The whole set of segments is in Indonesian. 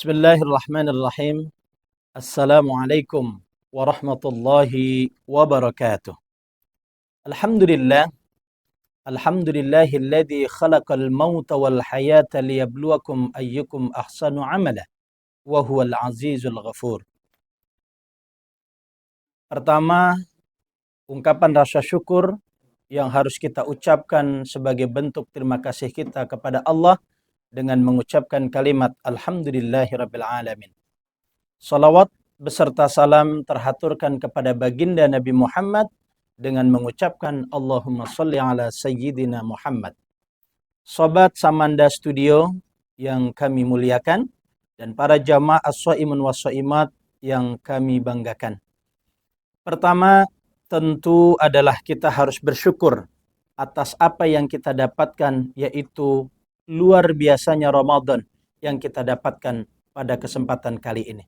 Bismillahirrahmanirrahim. Assalamualaikum warahmatullahi wabarakatuh. Alhamdulillah. Alhamdulillahilladzi khalaqal mauta wal hayata liyabluwakum ayyukum ahsanu amala wa huwal azizul ghafur. Pertama, ungkapan rasa syukur yang harus kita ucapkan sebagai bentuk terima kasih kita kepada Allah dengan mengucapkan kalimat Alhamdulillahirabbil alamin. Salawat beserta salam terhaturkan kepada baginda Nabi Muhammad dengan mengucapkan Allahumma sholli ala sayyidina Muhammad. Sobat Samanda Studio yang kami muliakan dan para jamaah as-shaimun was-shaimat yang kami banggakan. Pertama, tentu adalah kita harus bersyukur atas apa yang kita dapatkan, yaitu luar biasanya Ramadan yang kita dapatkan pada kesempatan kali ini.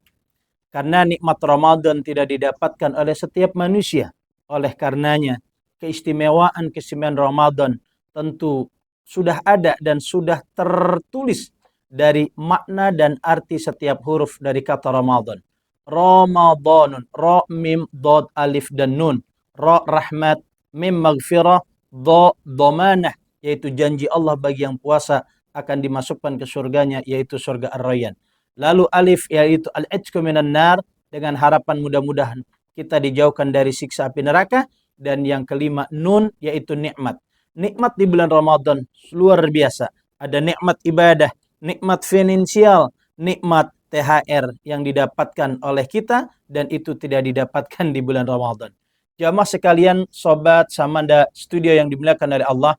Karena nikmat Ramadan tidak didapatkan oleh setiap manusia. Oleh karenanya, keistimewaan Ramadan tentu sudah ada dan sudah tertulis dari makna dan arti setiap huruf dari kata Ramadan. Ramadanun, ra, mim, dod, alif, dan nun. Ra, rahmat, mim, maghfirah, dha, dhamanah, yaitu janji Allah bagi yang puasa akan dimasukkan ke surganya, yaitu surga Ar-Rayyan. Lalu alif, yaitu al-'itqu minan nar, dengan harapan mudah-mudahan kita dijauhkan dari siksa api neraka. Dan yang kelima, nun, yaitu nikmat. Nikmat di bulan Ramadan luar biasa. Ada nikmat ibadah, nikmat finansial, nikmat THR yang didapatkan oleh kita, dan itu tidak didapatkan di bulan Ramadan. Jamaah sekalian, sobat Samanda Studio yang dimuliakan oleh Allah,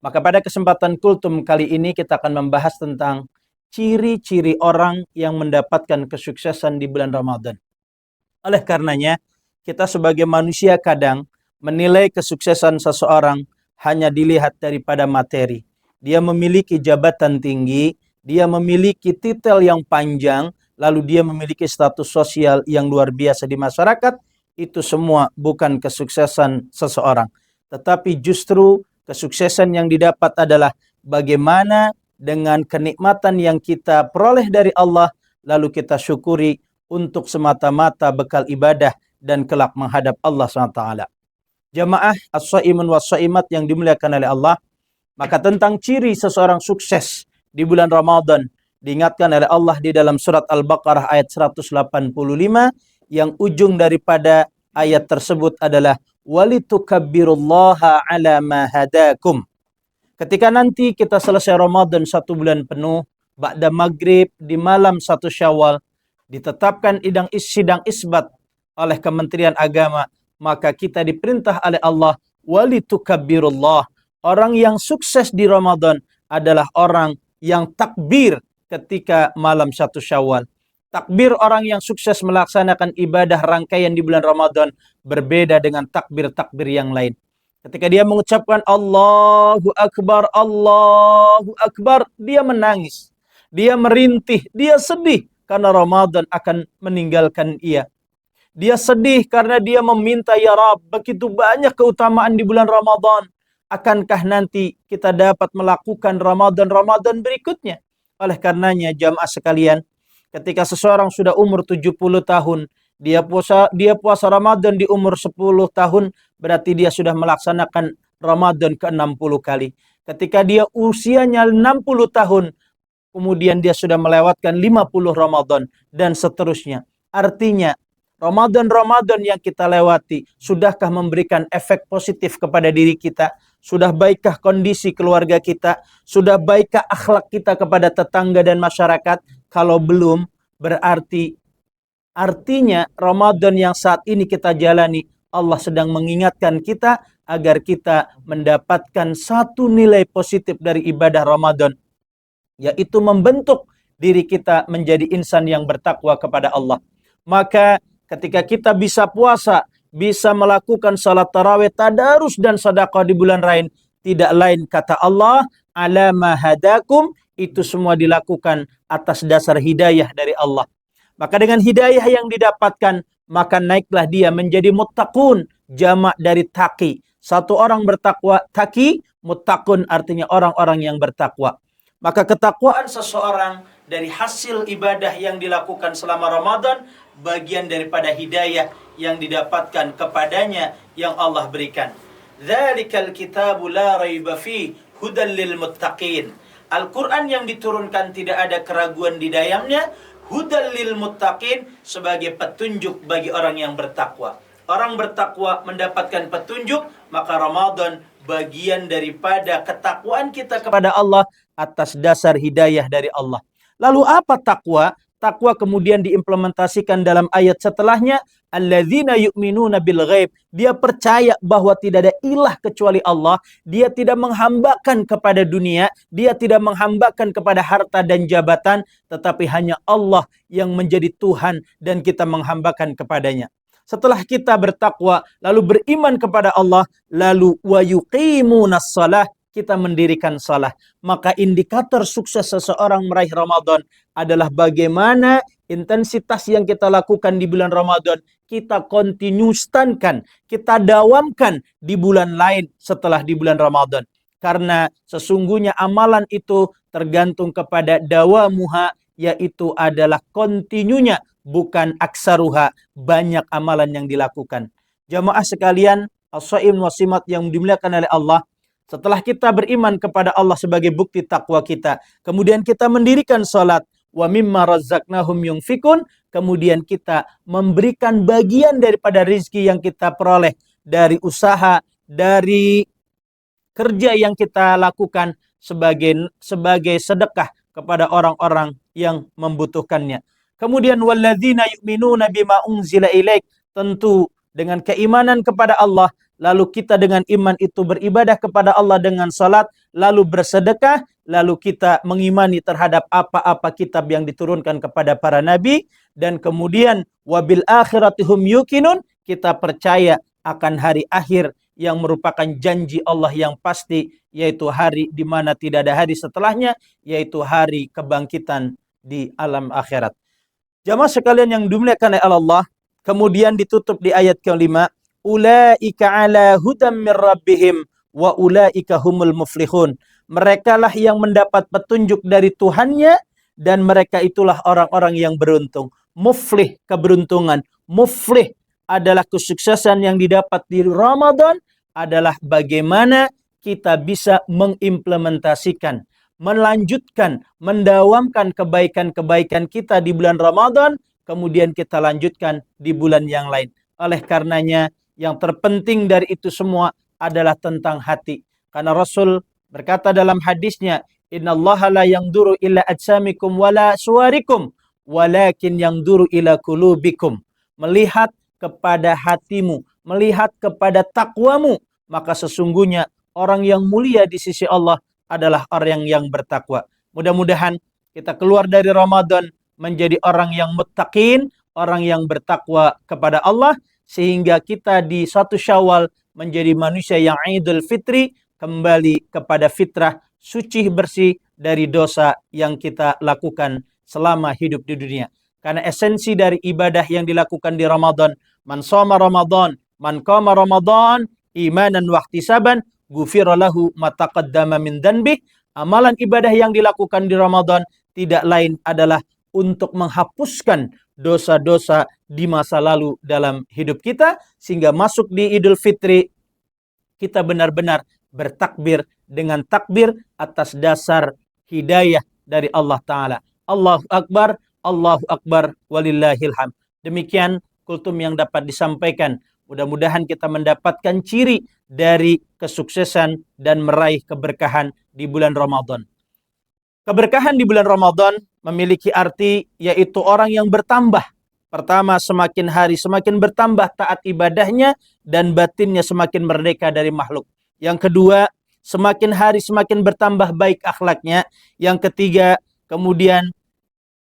maka pada kesempatan kultum kali ini kita akan membahas tentang ciri-ciri orang yang mendapatkan kesuksesan di bulan Ramadan. Oleh karenanya, kita sebagai manusia kadang menilai kesuksesan seseorang hanya dilihat daripada materi. Dia memiliki jabatan tinggi, dia memiliki titel yang panjang, lalu dia memiliki status sosial yang luar biasa di masyarakat. Itu semua bukan kesuksesan seseorang. Tetapi justru kesuksesan yang didapat adalah bagaimana dengan kenikmatan yang kita peroleh dari Allah, lalu kita syukuri untuk semata-mata bekal ibadah dan kelak menghadap Allah SWT. Jamaah as-shaimun was-shaimat yang dimuliakan oleh Allah, maka tentang ciri seseorang sukses di bulan Ramadan diingatkan oleh Allah di dalam surat Al-Baqarah ayat 185, yang ujung daripada ayat tersebut adalah walitukabbirullaha ala ma hadakum. Ketika nanti kita selesai Ramadan 1 bulan penuh, ba'da maghrib di malam 1 Syawal, ditetapkan sidang isbat oleh Kementerian Agama, maka kita diperintah oleh Allah walitukabbirullah. Orang yang sukses di Ramadan adalah orang yang takbir ketika malam 1 Syawal. Takbir orang yang sukses melaksanakan ibadah rangkaian di bulan Ramadan berbeda dengan takbir-takbir yang lain. Ketika dia mengucapkan Allahu Akbar, dia menangis, dia merintih, dia sedih karena Ramadan akan meninggalkan ia. Dia sedih karena dia meminta, ya Rabb, begitu banyak keutamaan di bulan Ramadan. Akankah nanti kita dapat melakukan Ramadan berikutnya? Oleh karenanya jamaah sekalian, ketika seseorang sudah umur 70 tahun, dia puasa Ramadan di umur 10 tahun, berarti dia sudah melaksanakan Ramadan ke-60 kali. Ketika dia usianya 60 tahun, kemudian dia sudah melewatkan 50 Ramadan, dan seterusnya. Artinya, Ramadan yang kita lewati, sudahkah memberikan efek positif kepada diri kita? Sudah baikkah kondisi keluarga kita? Sudah baikkah akhlak kita kepada tetangga dan masyarakat? Kalau belum, artinya Ramadan yang saat ini kita jalani, Allah sedang mengingatkan kita agar kita mendapatkan satu nilai positif dari ibadah Ramadan, yaitu membentuk diri kita menjadi insan yang bertakwa kepada Allah. Maka ketika kita bisa puasa, bisa melakukan salat tarawih, tadarus, dan sedekah di bulan lain, tidak lain kata Allah, ala ma hadakum, itu semua dilakukan atas dasar hidayah dari Allah. Maka dengan hidayah yang didapatkan, maka naiklah dia menjadi muttaqun, jamak dari taqi. Satu orang bertakwa, taqi, muttaqun artinya orang-orang yang bertakwa. Maka ketakwaan seseorang dari hasil ibadah yang dilakukan selama Ramadan, bagian daripada hidayah yang didapatkan kepadanya yang Allah berikan. Dzalikal kitabu la raiba fi hudal lil muttaqin. Al-Quran yang diturunkan tidak ada keraguan di dalamnya, hudal lil muttaqin, sebagai petunjuk bagi orang yang bertakwa. Orang bertakwa mendapatkan petunjuk, maka Ramadan bagian daripada ketakwaan kita kepada Allah atas dasar hidayah dari Allah. Lalu apa takwa? Takwa kemudian diimplementasikan dalam ayat setelahnya, alladzina yu'minuna bil ghaib. Dia percaya bahwa tidak ada ilah kecuali Allah. Dia tidak menghambakan kepada dunia, dia tidak menghambakan kepada harta dan jabatan, tetapi hanya Allah yang menjadi Tuhan dan kita menghambakan kepadanya. Setelah kita bertakwa, lalu beriman kepada Allah, lalu wa yuqimunas shalah, kita mendirikan salah. Maka indikator sukses seseorang meraih Ramadan adalah bagaimana intensitas yang kita lakukan di bulan Ramadan kita kontinustankan, kita dawamkan di bulan lain setelah di bulan Ramadan. Karena sesungguhnya amalan itu tergantung kepada dawamuha, yaitu adalah kontinunya, bukan aksaruha, banyak amalan yang dilakukan. Jamaah sekalian, as-shaim wasimat yang dimuliakan oleh Allah, setelah kita beriman kepada Allah sebagai bukti takwa kita, kemudian kita mendirikan salat, wa mimma razzaqnahum yunfikun, kemudian kita memberikan bagian daripada rizki yang kita peroleh dari usaha, dari kerja yang kita lakukan sebagai sedekah kepada orang-orang yang membutuhkannya. Kemudian walladzina yu'minuna bima unzila ilaik, tentu dengan keimanan kepada Allah, lalu kita dengan iman itu beribadah kepada Allah dengan salat, lalu bersedekah, lalu kita mengimani terhadap apa-apa kitab yang diturunkan kepada para nabi, dan kemudian wabil akhirati hum yuqinun, kita percaya akan hari akhir yang merupakan janji Allah yang pasti, yaitu hari di mana tidak ada hari setelahnya, yaitu hari kebangkitan di alam akhirat. Jamaah sekalian yang dimuliakan oleh Allah, kemudian ditutup di ayat ke-5, ulaika ala hudam mir rabbihim wa ulaika humul muflihun. Mereka lah yang mendapat petunjuk dari Tuhannya dan mereka itulah orang-orang yang beruntung. Muflih, keberuntungan. Muflih adalah kesuksesan yang didapat di Ramadan, adalah bagaimana kita bisa mengimplementasikan, melanjutkan, mendawamkan kebaikan-kebaikan kita di bulan Ramadan, kemudian kita lanjutkan di bulan yang lain. Oleh karenanya, yang terpenting dari itu semua adalah tentang hati. Karena Rasul berkata dalam hadisnya, innallaha la yanzuru ila ajsamikum wala suwarikum, walakin yanzuru ila qulubikum. Melihat kepada hatimu, melihat kepada takwamu, maka sesungguhnya orang yang mulia di sisi Allah adalah orang yang bertakwa. Mudah-mudahan kita keluar dari Ramadan menjadi orang yang muttaqin, orang yang bertakwa kepada Allah, sehingga kita di 1 Syawal menjadi manusia yang Idul Fitri, kembali kepada fitrah, suci bersih dari dosa yang kita lakukan selama hidup di dunia. Karena esensi dari ibadah yang dilakukan di Ramadan, man shoma Ramadan, man qama Ramadan, imanan wa ihtisaban, ghufira lahu ma taqaddama min dhanbi. Amalan ibadah yang dilakukan di Ramadan tidak lain adalah untuk menghapuskan dosa-dosa di masa lalu dalam hidup kita, sehingga masuk di Idul Fitri kita benar-benar bertakbir dengan takbir atas dasar hidayah dari Allah Ta'ala. Allahu Akbar, walillahil hamd. Demikian kultum yang dapat disampaikan. Mudah-mudahan kita mendapatkan ciri dari kesuksesan dan meraih keberkahan di bulan Ramadan. Keberkahan di bulan Ramadan memiliki arti, yaitu orang yang bertambah. Pertama, semakin hari semakin bertambah taat ibadahnya dan batinnya semakin merdeka dari makhluk. Yang kedua, semakin hari semakin bertambah baik akhlaknya. Yang ketiga, kemudian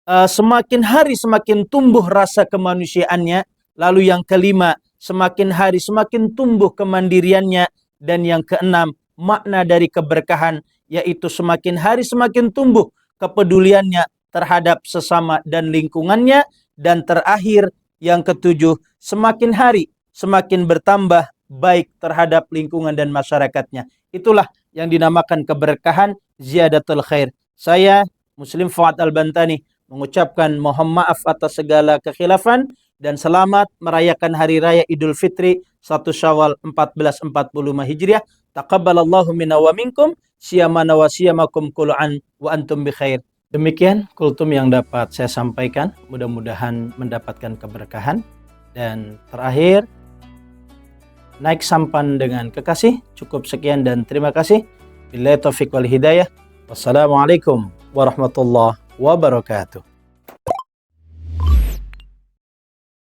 semakin hari semakin tumbuh rasa kemanusiaannya. Lalu yang kelima, semakin hari semakin tumbuh kemandiriannya. Dan yang keenam, makna dari keberkahan, yaitu semakin hari semakin tumbuh kepeduliannya terhadap sesama dan lingkungannya. Dan terakhir, yang ketujuh, semakin hari semakin bertambah baik terhadap lingkungan dan masyarakatnya. Itulah yang dinamakan keberkahan ziyadatul khair. Saya Muslim Fuad Al-Bantani mengucapkan mohon maaf atas segala kekhilafan dan selamat merayakan Hari Raya Idul Fitri 1 Syawal 1445 Hijriah. Taqabbalallahu minna wa minkum, siyamana wa siyamakum kul'an wa antum bi khair. Demikian kultum yang dapat saya sampaikan, mudah-mudahan mendapatkan keberkahan. Dan terakhir, naik sampan dengan kekasih. Cukup sekian dan terima kasih. Billahi taufiq wal hidayah. Wassalamualaikum warahmatullahi wabarakatuh.